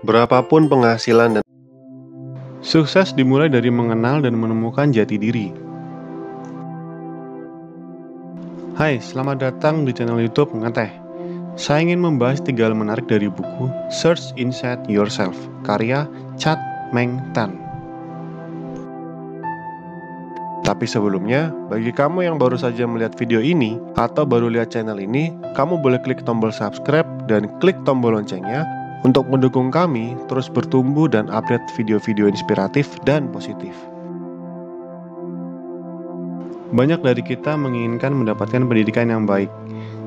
Berapapun penghasilan dan Sukses dimulai dari mengenal dan menemukan jati diri. Hai, selamat datang di channel YouTube Ngeteh. Saya ingin membahas 3 hal menarik dari buku Search Inside Yourself, karya Chad Meng Tan. Tapi sebelumnya, bagi kamu yang baru saja melihat video ini atau baru lihat channel ini, kamu boleh klik tombol subscribe dan klik tombol loncengnya untuk mendukung kami terus bertumbuh dan update video-video inspiratif dan positif. Banyak dari kita menginginkan mendapatkan pendidikan yang baik.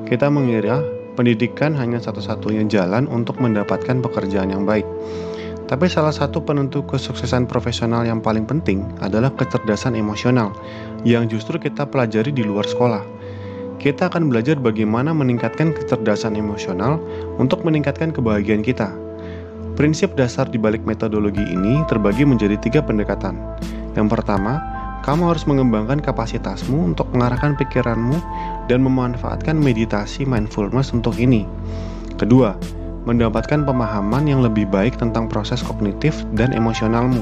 Kita mengira pendidikan hanya satu-satunya jalan untuk mendapatkan pekerjaan yang baik. Tapi salah satu penentu kesuksesan profesional yang paling penting adalah kecerdasan emosional yang justru kita pelajari di luar sekolah. Kita akan belajar bagaimana meningkatkan kecerdasan emosional untuk meningkatkan kebahagiaan kita. Prinsip dasar di balik metodologi ini terbagi menjadi 3 pendekatan. Yang pertama, kamu harus mengembangkan kapasitasmu untuk mengarahkan pikiranmu dan memanfaatkan meditasi mindfulness untuk ini. Kedua, mendapatkan pemahaman yang lebih baik tentang proses kognitif dan emosionalmu.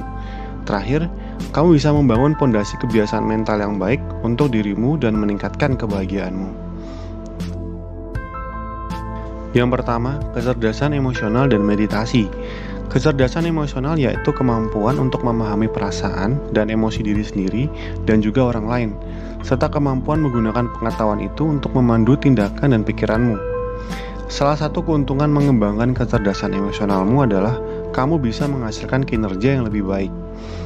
Terakhir, kamu bisa membangun fondasi kebiasaan mental yang baik untuk dirimu dan meningkatkan kebahagiaanmu. Yang pertama, kecerdasan emosional dan meditasi. Kecerdasan emosional yaitu kemampuan untuk memahami perasaan dan emosi diri sendiri dan juga orang lain, serta kemampuan menggunakan pengetahuan itu untuk memandu tindakan dan pikiranmu. Salah satu keuntungan mengembangkan kecerdasan emosionalmu adalah kamu bisa menghasilkan kinerja yang lebih baik.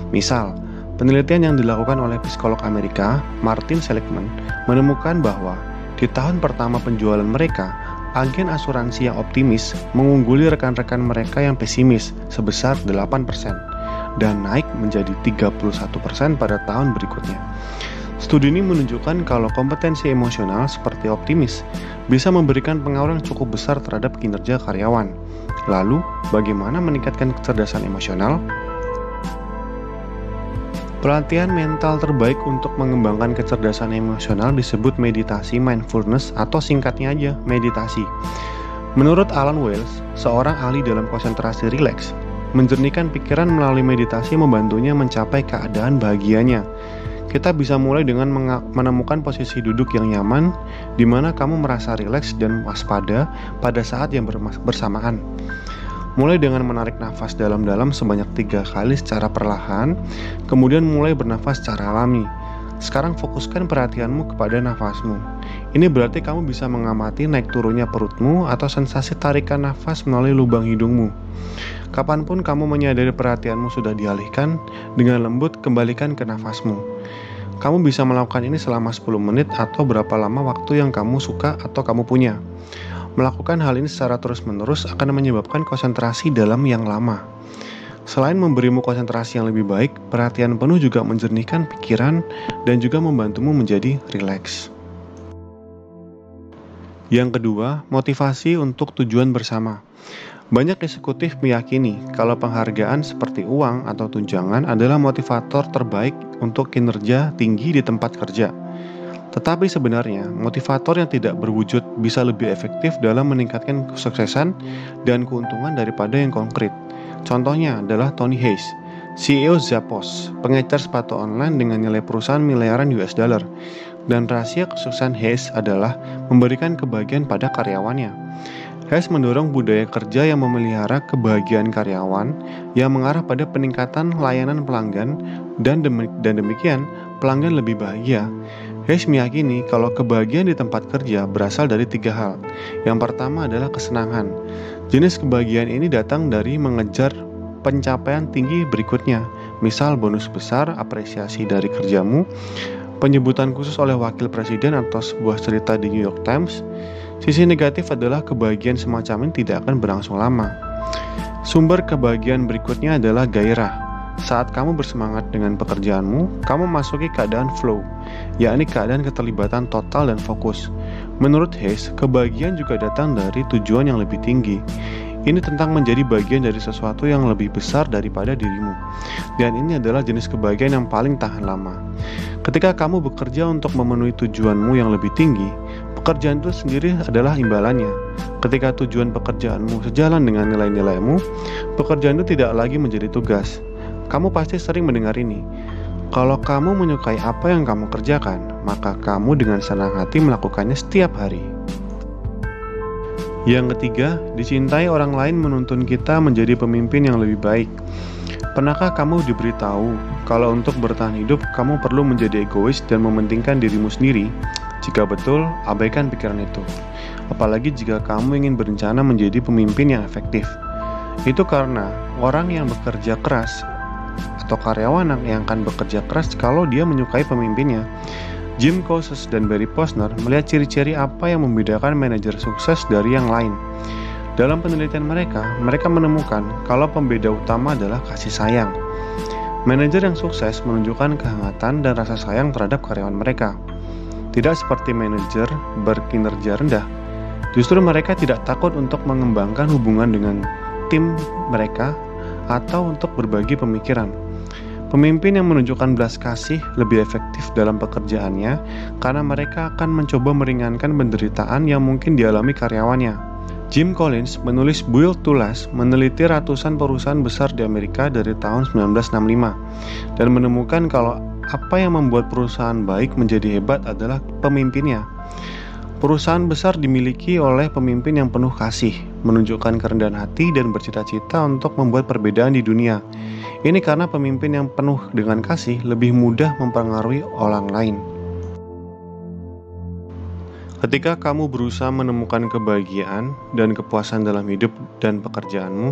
Misal, penelitian yang dilakukan oleh psikolog Amerika, Martin Seligman, menemukan bahwa di tahun pertama penjualan mereka, agen asuransi yang optimis mengungguli rekan-rekan mereka yang pesimis sebesar 8% dan naik menjadi 31% pada tahun berikutnya. Studi ini menunjukkan kalau kompetensi emosional seperti optimis bisa memberikan pengaruh yang cukup besar terhadap kinerja karyawan. Lalu, bagaimana meningkatkan kecerdasan emosional? Pelatihan mental terbaik untuk mengembangkan kecerdasan emosional disebut meditasi mindfulness atau singkatnya aja meditasi. Menurut Alan Wells, seorang ahli dalam konsentrasi rileks, menjernihkan pikiran melalui meditasi membantunya mencapai keadaan bahagianya. Kita bisa mulai dengan menemukan posisi duduk yang nyaman, di mana kamu merasa rileks dan waspada pada saat yang bersamaan. Mulai dengan menarik nafas dalam-dalam sebanyak 3 kali secara perlahan, kemudian mulai bernafas secara alami. Sekarang fokuskan perhatianmu kepada nafasmu. Ini berarti kamu bisa mengamati naik turunnya perutmu atau sensasi tarikan nafas melalui lubang hidungmu. Kapanpun kamu menyadari perhatianmu sudah dialihkan, dengan lembut kembalikan ke nafasmu. Kamu bisa melakukan ini selama 10 menit atau berapa lama waktu yang kamu suka atau kamu punya. Melakukan hal ini secara terus-menerus akan menyebabkan konsentrasi dalam yang lama. Selain memberimu konsentrasi yang lebih baik, perhatian penuh juga menjernihkan pikiran dan juga membantumu menjadi rileks. Yang kedua, motivasi untuk tujuan bersama. Banyak eksekutif meyakini kalau penghargaan seperti uang atau tunjangan adalah motivator terbaik untuk kinerja tinggi di tempat kerja. Tetapi sebenarnya, motivator yang tidak berwujud bisa lebih efektif dalam meningkatkan kesuksesan dan keuntungan daripada yang konkret. Contohnya adalah Tony Hayes, CEO Zappos, pengecer sepatu online dengan nilai perusahaan miliaran US dollar. Dan rahasia kesuksesan Hayes adalah memberikan kebahagiaan pada karyawannya. Hayes mendorong budaya kerja yang memelihara kebahagiaan karyawan yang mengarah pada peningkatan layanan pelanggan dan demikian pelanggan lebih bahagia. Hayes meyakini kalau kebahagiaan di tempat kerja berasal dari 3 hal. Yang pertama adalah kesenangan. Jenis kebahagiaan ini datang dari mengejar pencapaian tinggi berikutnya, misal bonus besar, apresiasi dari kerjamu, penyebutan khusus oleh wakil presiden atau sebuah cerita di New York Times. Sisi negatif adalah kebahagiaan semacam ini tidak akan berlangsung lama. Sumber kebahagiaan berikutnya adalah gairah. Saat kamu bersemangat dengan pekerjaanmu, kamu masuki keadaan flow, yakni keadaan keterlibatan total dan fokus. Menurut Hayes, kebahagiaan juga datang dari tujuan yang lebih tinggi. Ini tentang menjadi bagian dari sesuatu yang lebih besar daripada dirimu. Dan ini adalah jenis kebahagiaan yang paling tahan lama. Ketika kamu bekerja untuk memenuhi tujuanmu yang lebih tinggi, Pekerjaan itu sendiri adalah imbalannya. Ketika tujuan pekerjaanmu sejalan dengan nilai-nilaimu, pekerjaan itu tidak lagi menjadi tugas. Kamu pasti sering mendengar ini. Kalau kamu menyukai apa yang kamu kerjakan, maka kamu dengan senang hati melakukannya setiap hari. Yang ketiga, dicintai orang lain menuntun kita menjadi pemimpin yang lebih baik. Pernahkah kamu diberitahu kalau untuk bertahan hidup, kamu perlu menjadi egois dan mementingkan dirimu sendiri? Jika betul, abaikan pikiran itu. Apalagi jika kamu ingin berencana menjadi pemimpin yang efektif. Itu karena orang yang bekerja keras atau karyawan yang akan bekerja keras kalau dia menyukai pemimpinnya. Jim Kouzes dan Barry Posner melihat ciri-ciri apa yang membedakan manajer sukses dari yang lain. Dalam penelitian mereka menemukan kalau pembeda utama adalah kasih sayang. Manajer yang sukses menunjukkan kehangatan dan rasa sayang terhadap karyawan mereka. Tidak seperti manajer berkinerja rendah. Justru mereka tidak takut untuk mengembangkan hubungan dengan tim mereka atau untuk berbagi pemikiran. Pemimpin yang menunjukkan belas kasih lebih efektif dalam pekerjaannya karena mereka akan mencoba meringankan penderitaan yang mungkin dialami karyawannya. Jim Collins, penulis Built to Last, meneliti ratusan perusahaan besar di Amerika dari tahun 1965 dan menemukan kalau apa yang membuat perusahaan baik menjadi hebat adalah pemimpinnya. Perusahaan besar dimiliki oleh pemimpin yang penuh kasih, menunjukkan kerendahan hati dan bercita-cita untuk membuat perbedaan di dunia. Ini karena pemimpin yang penuh dengan kasih lebih mudah mempengaruhi orang lain. Ketika kamu berusaha menemukan kebahagiaan dan kepuasan dalam hidup dan pekerjaanmu,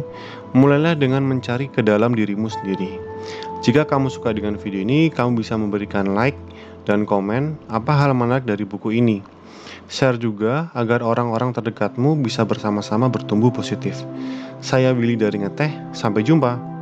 mulailah dengan mencari ke dalam dirimu sendiri. Jika kamu suka dengan video ini, kamu bisa memberikan like dan komen apa hal menarik dari buku ini. Share juga agar orang-orang terdekatmu bisa bersama-sama bertumbuh positif. Saya Willy dari Ngeteh, sampai jumpa.